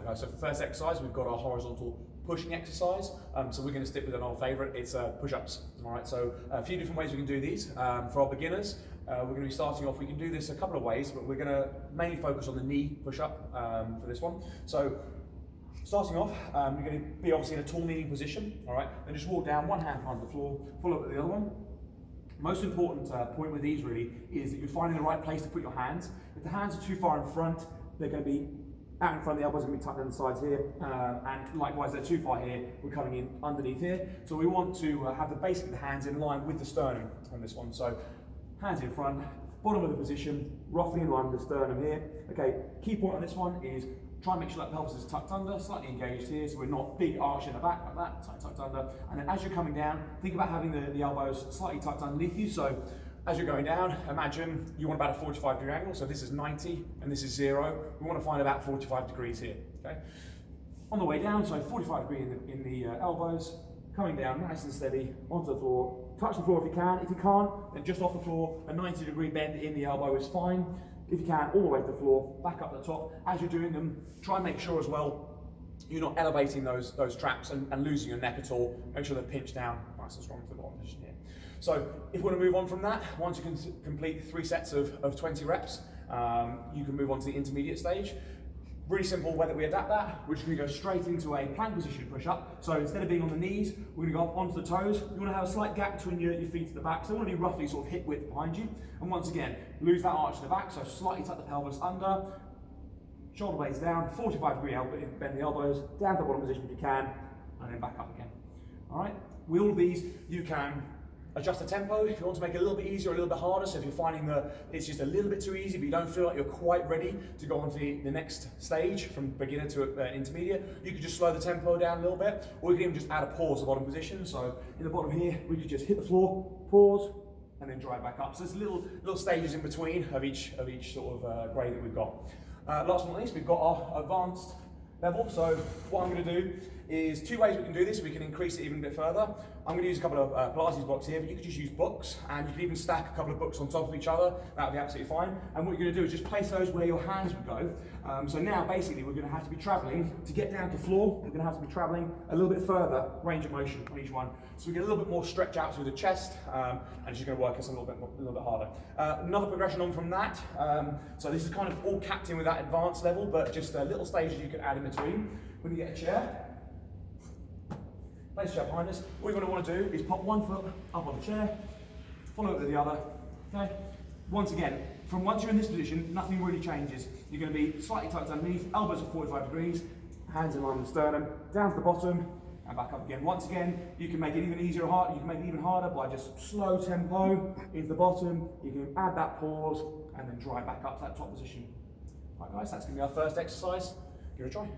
Okay, so for first exercise, we've got our horizontal pushing exercise. So we're going to stick with an old favourite, it's push-ups. All right, so a few different ways we can do these. For our beginners, we're going to be starting off, we can do this a couple of ways, but we're going to mainly focus on the knee push-up for this one. So starting off, you're going to be obviously in a tall kneeling position, all right? Then just walk down, one hand behind the floor, follow up with the other one. Most important point with these really is that you're finding the right place to put your hands. If the hands are too far in front, they're going to be out in front, the elbows are going to be tucked down the sides here, and likewise they're too far here, we're coming in underneath here. So we want to have the basic of the hands in line with the sternum on this one. So hands in front, bottom of the position, roughly in line with the sternum here. Okay, key point on this one is try and make sure that pelvis is tucked under, slightly engaged here, so we're not big arch in the back like that, tucked under. And then as you're coming down, think about having the elbows slightly tucked underneath you. So as you're going down, imagine you want about a 45-degree angle. So this is 90 and this is 0. We want to find about 45 degrees here, okay? On the way down, so 45 degree in the elbows, coming down nice and steady onto the floor. Touch the floor if you can. If you can't, then just off the floor, a 90-degree bend in the elbow is fine. If you can, all the way to the floor, back up to the top. As you're doing them, try and make sure as well you're not elevating those traps and losing your neck at all. Make sure they're pinched down nice and strong to the bottom position here. So if you want to move on from that, once you can complete 3 sets of 20 reps, you can move on to the intermediate stage. Really simple way that we adapt that, we're just going to go straight into a plank position push-up. So instead of being on the knees, we're going to go up onto the toes. You want to have a slight gap between your feet at the back, so they want to be roughly sort of hip width behind you. And once again, lose that arch in the back, so slightly tuck the pelvis under, shoulder blades down, 45-degree bend the elbows, down to the bottom position if you can, and then back up again. All right, with all of these, you can adjust the tempo if you want to make it a little bit easier or a little bit harder. So if you're finding that it's just a little bit too easy, but you don't feel like you're quite ready to go on to the next stage from beginner to intermediate, you could just slow the tempo down a little bit, or you can even just add a pause to the bottom position. So in the bottom here, we could just hit the floor, pause, and then drive back up. So there's little stages in between of each sort of grade that we've got. Last but not least, we've got our advanced level. So what I'm going to do is 2 ways we can do this. We can increase it even a bit further. I'm going to use a couple of Pilates blocks here, but you could just use books, and you can even stack a couple of books on top of each other. That would be absolutely fine. And what you're going to do is just place those where your hands would go. So now basically we're going to have to be traveling to get down to floor. We're going to have to be traveling a little bit further range of motion on each one. So we get a little bit more stretch out through the chest, and it's just going to work us a little bit harder. Another progression on from that. So this is kind of all capped in with that advanced level, but just little stages you can add in between. When you get a chair, place the chair behind us. All you're going to want to do is pop one foot up on the chair, follow it with the other. Okay. Once again, once you're in this position, nothing really changes. You're going to be slightly tucked underneath, elbows at 45 degrees, hands in line with the sternum, down to the bottom, and back up again. Once again, you can make it even easier or harder. You can make it even harder by just slow tempo into the bottom. You can add that pause and then drive back up to that top position. Right guys, that's going to be our first exercise. Give it a try.